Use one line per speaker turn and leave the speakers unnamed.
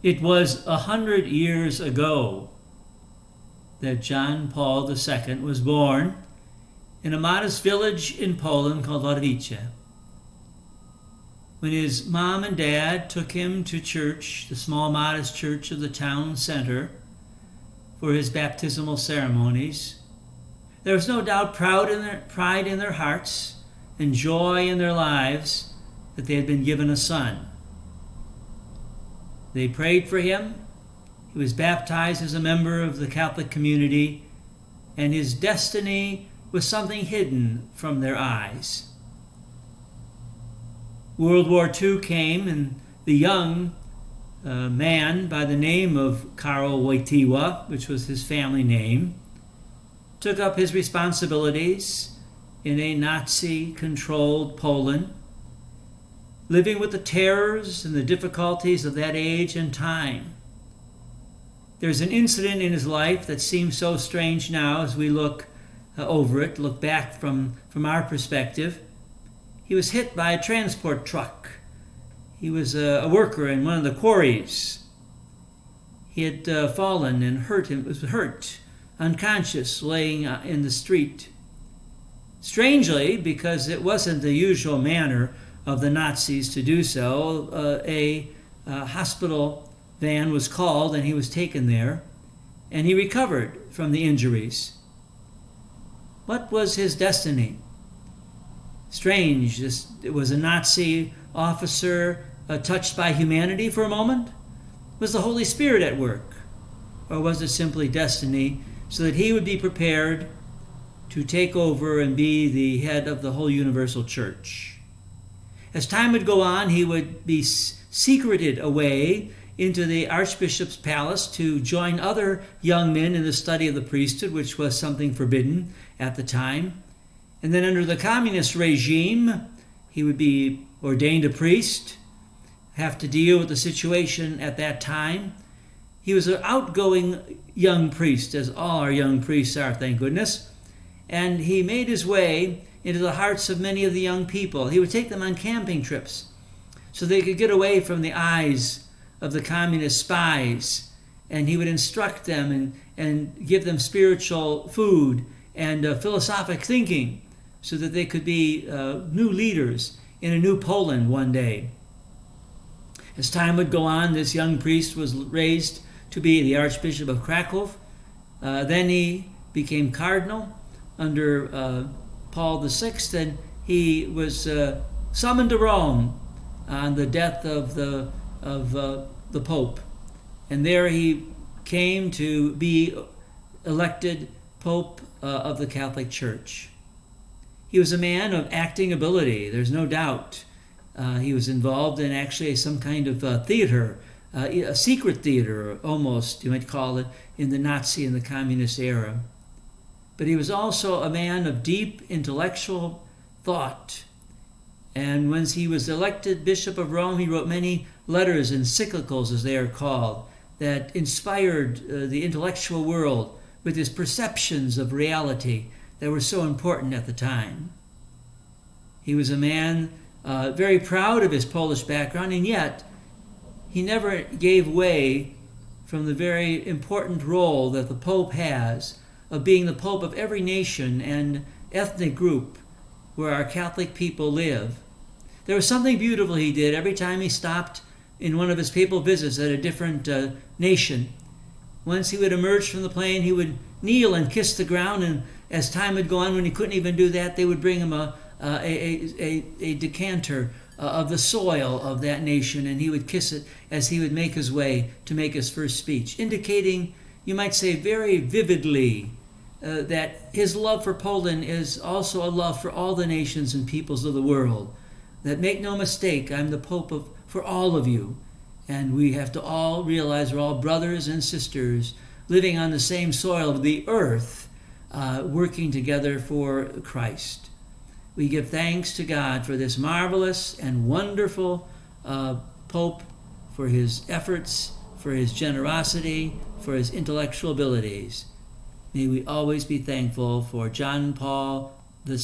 It was 100 years ago that John Paul II was born in a modest village in Poland called Ładowice. When his mom and dad took him to church, the small modest church of the town center, for his baptismal ceremonies, there was no doubt pride in their hearts and joy in their lives that they had been given a son. They prayed for him. He was baptized as a member of the Catholic community, and his destiny was something hidden from their eyes. World War II came, and the young man by the name of Karol Wojtyła, which was his family name, took up his responsibilities in a Nazi-controlled Poland, living with the terrors and the difficulties of that age and time. There's an incident in his life that seems so strange now as we look back from our perspective. He was hit by a transport truck. He was a worker in one of the quarries. He had fallen and was hurt, unconscious, laying in the street. Strangely, because it wasn't the usual manner of the Nazis to do so, a hospital van was called and he was taken there, and he recovered from the injuries. What was his destiny? Strange. It was a Nazi officer touched by humanity for a moment? Was the Holy Spirit at work? Or was it simply destiny so that he would be prepared to take over and be the head of the whole universal church? As time would go on, he would be secreted away into the archbishop's palace to join other young men in the study of the priesthood, which was something forbidden at the time. And then under the communist regime, he would be ordained a priest, have to deal with the situation at that time. He was an outgoing young priest, as all our young priests are, thank goodness. And he made his way into the hearts of many of the young people. He would take them on camping trips so they could get away from the eyes of the communist spies. And he would instruct them and give them spiritual food and philosophic thinking so that they could be new leaders in a new Poland one day. As time would go on, this young priest was raised to be the Archbishop of Krakow. Then he became cardinal under Paul VI, and he was summoned to Rome on the death of the Pope. And there he came to be elected Pope of the Catholic Church. He was a man of acting ability, there's no doubt. He was involved in actually some kind of theater, a secret theater almost, you might call it, in the Nazi and the communist era. But he was also a man of deep intellectual thought. And when he was elected Bishop of Rome, he wrote many letters, encyclicals as they are called, that inspired the intellectual world with his perceptions of reality that were so important at the time. He was a man very proud of his Polish background, and yet he never gave way from the very important role that the Pope has of being the Pope of every nation and ethnic group where our Catholic people live. There was something beautiful he did every time he stopped in one of his papal visits at a different nation. Once he would emerge from the plane, he would kneel and kiss the ground, and as time would go on, when he couldn't even do that, they would bring him a decanter of the soil of that nation, and he would kiss it as he would make his way to make his first speech, indicating, you might say very vividly, that his love for Poland is also a love for all the nations and peoples of the world. That, make no mistake, I'm the Pope for all of you, and we have to all realize we're all brothers and sisters living on the same soil of the earth, working together for Christ. We give thanks to God for this marvelous and wonderful Pope, for his efforts, for his generosity, for his intellectual abilities. May we always be thankful for John Paul II.